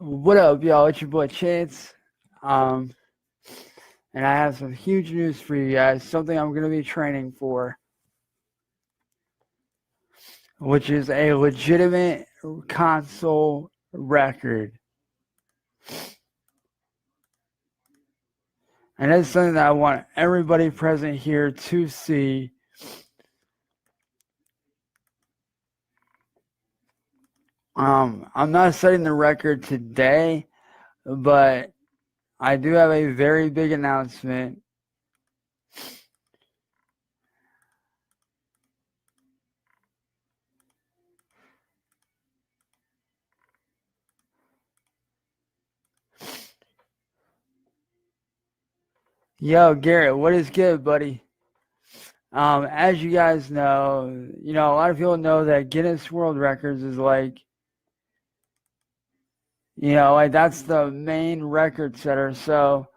What up, y'all? It's your boy Chance. Um, and I have some huge news for you guys. Something I'm going to be training for, which is a legitimate console record. And that's something that I want everybody present here to see. I'm not setting the record today, but I do have a very big announcement. Yo, Garrett, what is good, buddy? As you guys know, a lot of people know that Guinness World Records is like that's the main record setter. So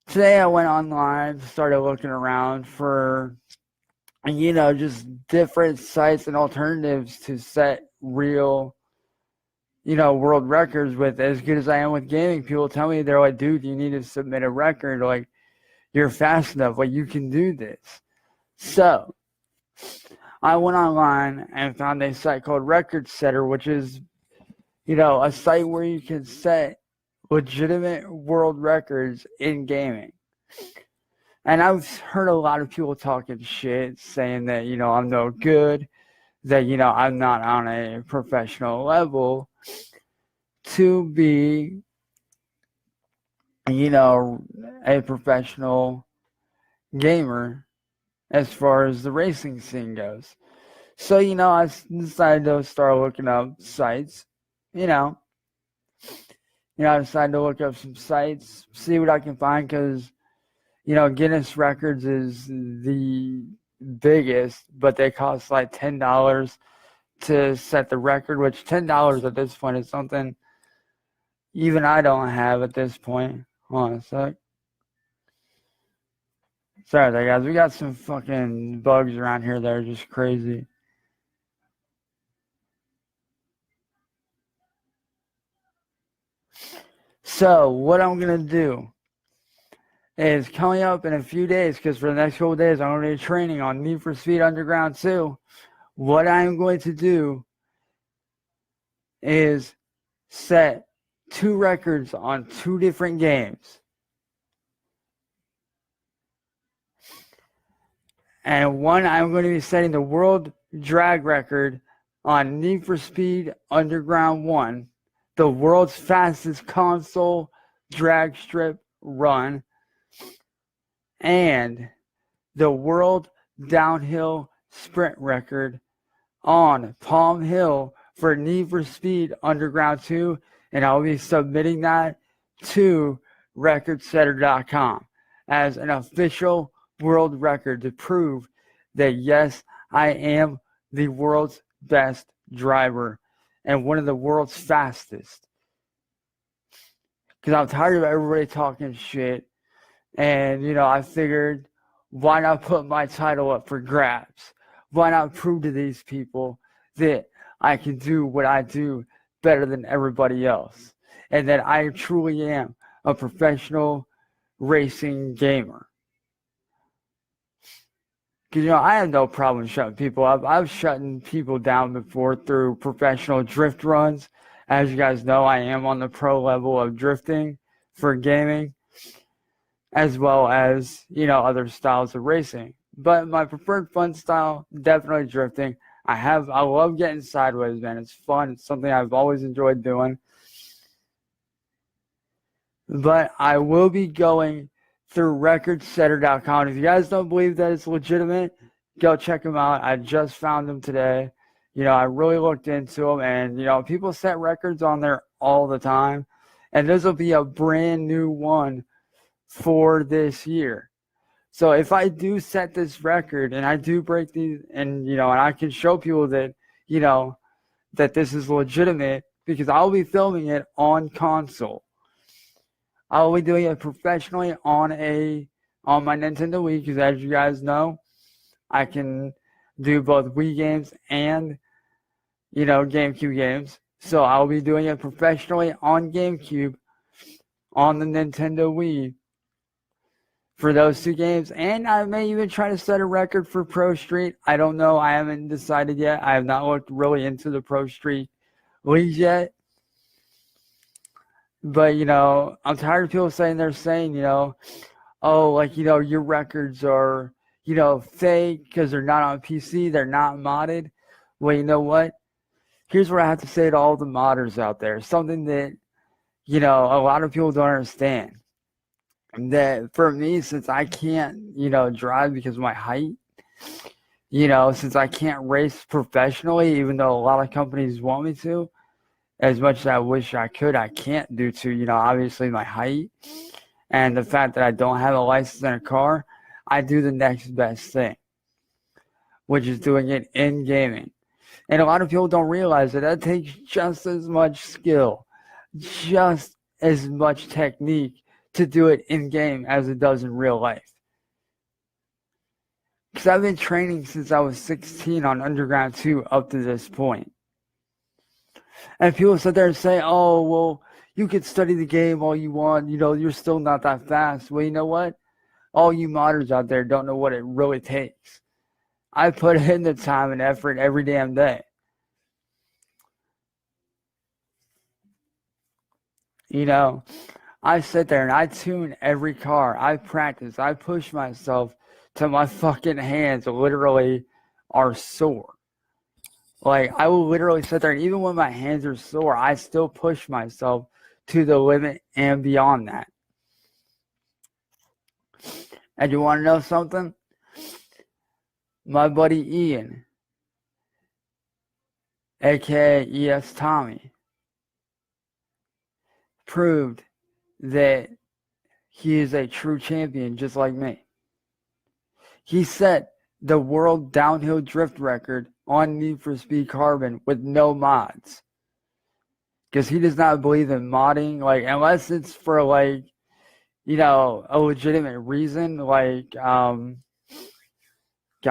today I went online, started looking around for, just different sites and alternatives to set real, world records with. As good as I am with gaming, people tell me, they're like, dude, you need to submit a record. Like, you're fast enough. Like, you can do this. So I went online and found a site called Record Setter, which is a site where you can set legitimate world records in gaming. And I've heard a lot of people talking shit, saying that, I'm no good, that, I'm not on a professional level to be, a professional gamer as far as the racing scene goes. So, I decided to start looking up sites. I decided to look up some sites, see what I can find, because, Guinness Records is the biggest, but they cost like $10 to set the record, which $10 at this point is something even I don't have at this point. Hold on a sec. Sorry there, guys. We got some fucking bugs around here that are just crazy. So what I'm going to do is coming up in a few days, because for the next couple of days I'm going to be training on Need for Speed Underground 2. What I'm going to do is set 2 records on 2 different games. And one, I'm going to be setting the world drag record on Need for Speed Underground 1, the world's fastest console drag strip run, and the world downhill sprint record on Palm Hill for Need for Speed Underground 2, and I'll be submitting that to recordsetter.com as an official world record to prove that, yes, I am the world's best driver and one of the world's fastest. Because I'm tired of everybody talking shit, and, I figured, why not put my title up for grabs? Why not prove to these people that I can do what I do better than everybody else, and that I truly am a professional racing gamer? Because, I have no problem shutting people up. I've shutting people down before through professional drift runs. As you guys know, I am on the pro level of drifting for gaming, as well as, other styles of racing. But my preferred fun style, definitely drifting. I love getting sideways, man. It's fun. It's something I've always enjoyed doing. But I will be going through recordsetter.com. If you guys don't believe that it's legitimate, go check them out. I just found them today. I really looked into them, and, people set records on there all the time. And this will be a brand new one for this year. So if I do set this record and I do break these, and, and I can show people that, that this is legitimate, because I'll be filming it on console. I'll be doing it professionally on my Nintendo Wii, because as you guys know, I can do both Wii games and, GameCube games. So I'll be doing it professionally on GameCube, on the Nintendo Wii for those 2 games. And I may even try to set a record for Pro Street. I don't know. I haven't decided yet. I have not looked really into the Pro Street leagues yet. But, I'm tired of people saying, oh, like, your records are, fake because they're not on PC. They're not modded. Well, you know what? Here's what I have to say to all the modders out there. Something that, a lot of people don't understand. That for me, since I can't, drive because of my height, since I can't race professionally, even though a lot of companies want me to, as much as I wish I could, I can't due to, obviously my height and the fact that I don't have a license in a car. I do the next best thing, which is doing it in gaming. And a lot of people don't realize that takes just as much skill, just as much technique to do it in game as it does in real life. Because I've been training since I was 16 on Underground 2 up to this point. And people sit there and say, oh, well, you could study the game all you want. You're still not that fast. Well, you know what? All you modders out there don't know what it really takes. I put in the time and effort every damn day. I sit there and I tune every car. I practice. I push myself till my fucking hands literally are sore. Like, I will literally sit there, and even when my hands are sore, I still push myself to the limit and beyond that. And you want to know something? My buddy Ian, aka ES Tommy, proved that he is a true champion just like me. He set the world downhill drift record on Need for Speed Carbon with no mods. Because he does not believe in modding, unless it's for, a legitimate reason, God,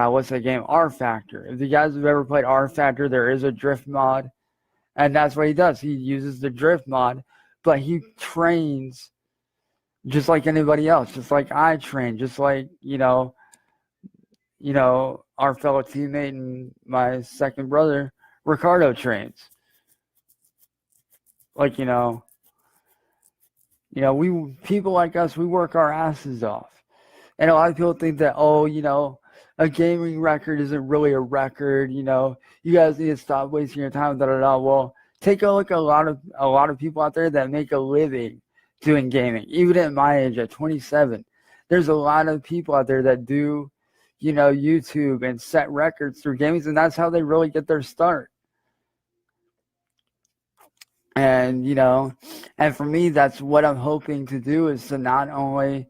what's that game? R Factor. If you guys have ever played R Factor, there is a drift mod, and that's what he does. He uses the drift mod, but he trains just like anybody else, just like I train, just like, our fellow teammate and my second brother, Ricardo, trains. We people like us, we work our asses off. And a lot of people think that, a gaming record isn't really a record, you guys need to stop wasting your time, Well, take a look at a lot of people out there that make a living doing gaming. Even at my age, at 27, there's a lot of people out there that do, YouTube and set records through gaming, and that's how they really get their start. And, and for me, that's what I'm hoping to do, is to not only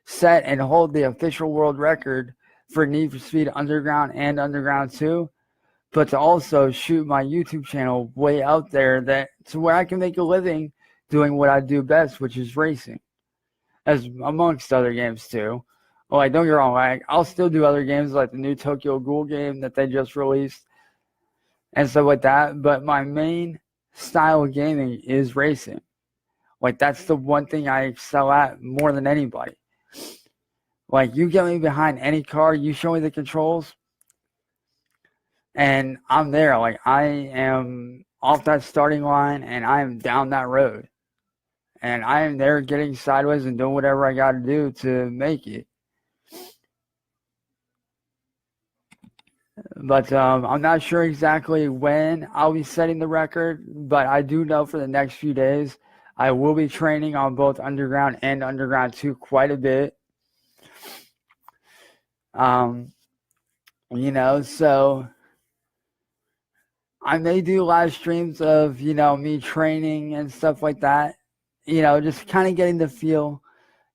set and hold the official world record for Need for Speed Underground and Underground 2, but to also shoot my YouTube channel way out there to where I can make a living doing what I do best, which is racing, as amongst other games too. Well, don't get me wrong, I'll still do other games like the new Tokyo Ghoul game that they just released and stuff like that, but my main style of gaming is racing. That's the one thing I excel at more than anybody. You get me behind any car, you show me the controls, and I'm there. I am off that starting line, and I am down that road. And I am there getting sideways and doing whatever I got to do to make it. But I'm not sure exactly when I'll be setting the record, but I do know for the next few days, I will be training on both Underground and Underground 2 quite a bit. So I may do live streams of, me training and stuff like that, just kind of getting the feel,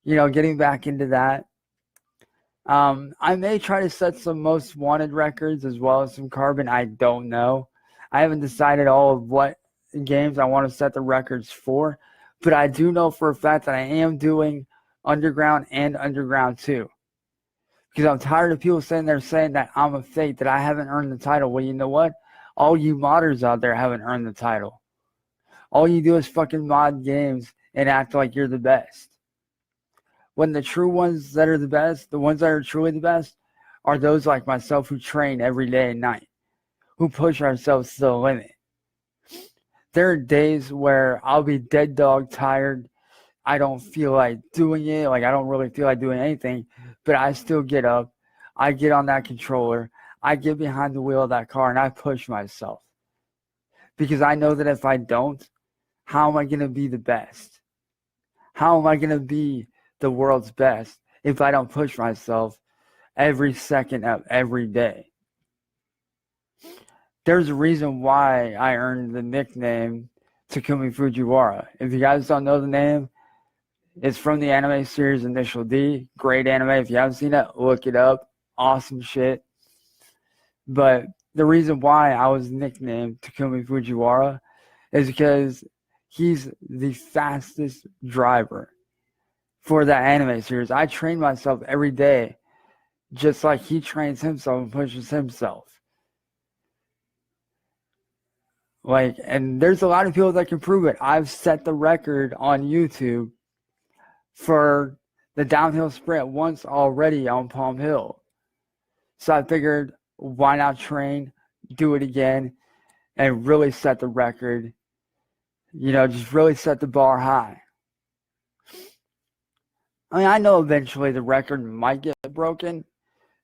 getting back into that. I may try to set some most wanted records as well as some carbon. I don't know. I haven't decided all of what games I want to set the records for, but I do know for a fact that I am doing Underground and Underground 2. Because I'm tired of people sitting there saying that I'm a fake, that I haven't earned the title. Well, you know what? All you modders out there haven't earned the title. All you do is fucking mod games and act like you're the best. When the true ones that are the best, the ones that are truly the best, are those like myself who train every day and night, who push ourselves to the limit. There are days where I'll be dead dog tired. I don't feel like doing it. Like, I don't really feel like doing anything, but I still get up. I get on that controller. I get behind the wheel of that car and I push myself. Because I know that if I don't, how am I going to be the best? How am I going to be the world's best if I don't push myself every second of every day? There's a reason why I earned the nickname Takumi Fujiwara. If you guys don't know the name, it's from the anime series Initial D. Great anime. If you haven't seen it, look it up. Awesome shit. But the reason why I was nicknamed Takumi Fujiwara is because he's the fastest driver for that anime series. I train myself every day just like he trains himself and pushes himself. Like, and there's a lot of people that can prove it. I've set the record on YouTube for the downhill sprint once already on Palm Hill. So I figured, why not train, do it again, and really set the record. You know, just really set the bar high. I mean, I know eventually the record might get broken,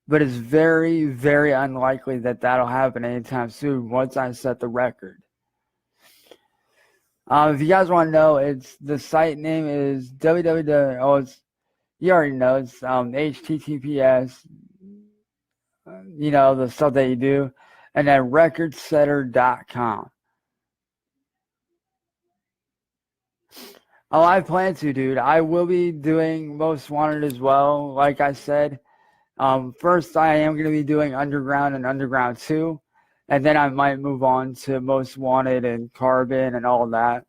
but it's very, very unlikely that that'll happen anytime soon once I set the record. If you guys want to know, it's the site name is www. Oh, it's, you already know, it's HTTPS. You know, the stuff that you do, and then recordsetter.com. Oh, I plan to, dude. I will be doing Most Wanted as well, like I said. First, I am going to be doing Underground and Underground 2, and then I might move on to Most Wanted and Carbon and all that.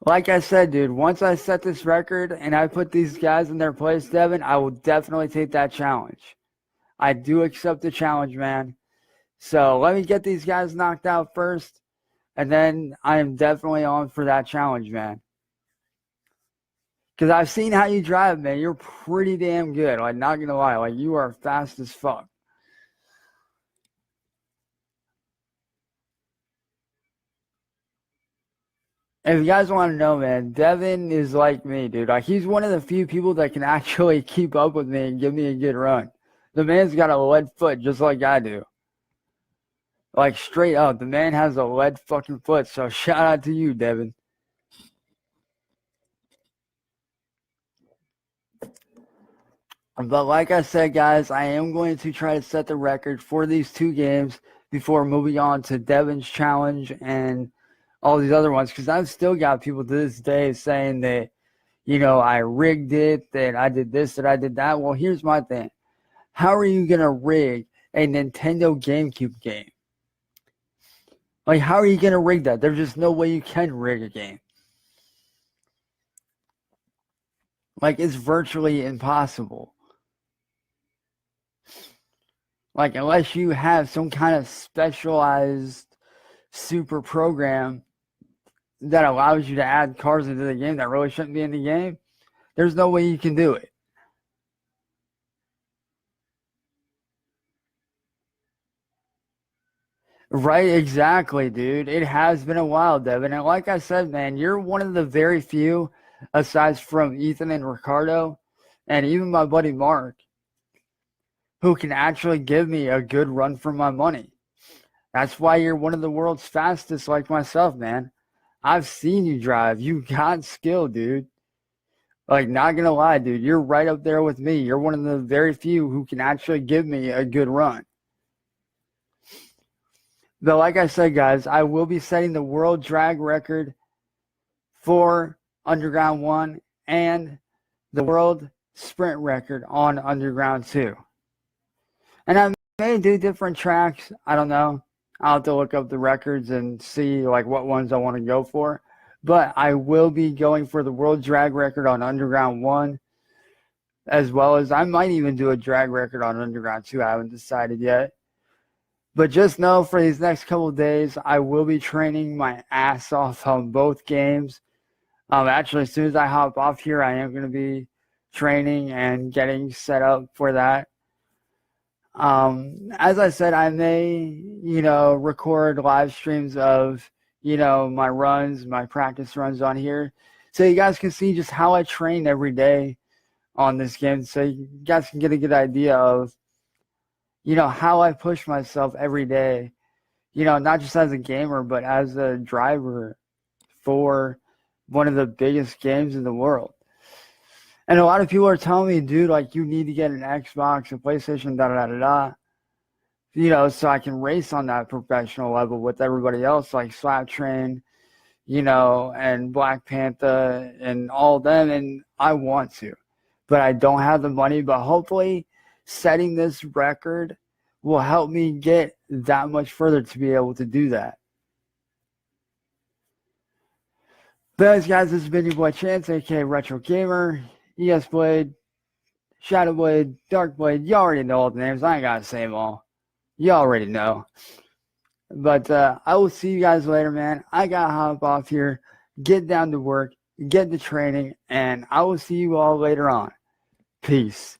Like I said, dude, once I set this record and I put these guys in their place, Devin, I will definitely take that challenge. I do accept the challenge, man. So let me get these guys knocked out first, and then I am definitely on for that challenge, man. Because I've seen how you drive, man. You're pretty damn good. Like, not going to lie. Like, you are fast as fuck. If you guys want to know, man, Devin is like me, dude. Like, he's one of the few people that can actually keep up with me and give me a good run. The man's got a lead foot just like I do. Like, straight up, the man has a lead fucking foot. So shout out to you, Devin. But like I said, guys, I am going to try to set the record for these two games before moving on to Devin's challenge and all these other ones, because I've still got people to this day saying that, you know, I rigged it, that I did this, that I did that. Well, here's my thing. How are you going to rig a Nintendo GameCube game? Like, how are you going to rig that? There's just no way you can rig a game. Like, it's virtually impossible. Like, unless you have some kind of specialized super program that allows you to add cars into the game that really shouldn't be in the game, there's no way you can do it. Right, exactly, dude. It has been a while, Devin. And like I said, man, you're one of the very few, aside from Ethan and Ricardo, and even my buddy Mark, who can actually give me a good run for my money. That's why you're one of the world's fastest, like myself, man. I've seen you drive. You got skill, dude. Like, not gonna lie, dude. You're right up there with me. You're one of the very few who can actually give me a good run. But like I said, guys, I will be setting the world drag record for Underground 1 and the world sprint record on Underground 2. And I may do different tracks. I don't know. I'll have to look up the records and see like what ones I want to go for. But I will be going for the world drag record on Underground 1, as well as I might even do a drag record on Underground 2. I haven't decided yet. But just know for these next couple of days, I will be training my ass off on both games. Actually, as soon as I hop off here, I am going to be training and getting set up for that. As I said, I may, record live streams of, my runs, my practice runs on here. So you guys can see just how I train every day on this game. So you guys can get a good idea of, how I push myself every day, not just as a gamer, but as a driver for one of the biggest games in the world. And a lot of people are telling me, dude, like, you need to get an Xbox, a PlayStation, so I can race on that professional level with everybody else, like Slap Train, and Black Panther and all of them. And I want to, but I don't have the money. But hopefully setting this record will help me get that much further to be able to do that. But anyways, guys, this has been your boy Chance, aka Retro Gamer, ES Blade, Shadow Blade, Dark Blade. You already know all the names. I ain't gotta say them all. You already know. But I will see you guys later, man. I gotta hop off here, get down to work, get to training, and I will see you all later on. Peace.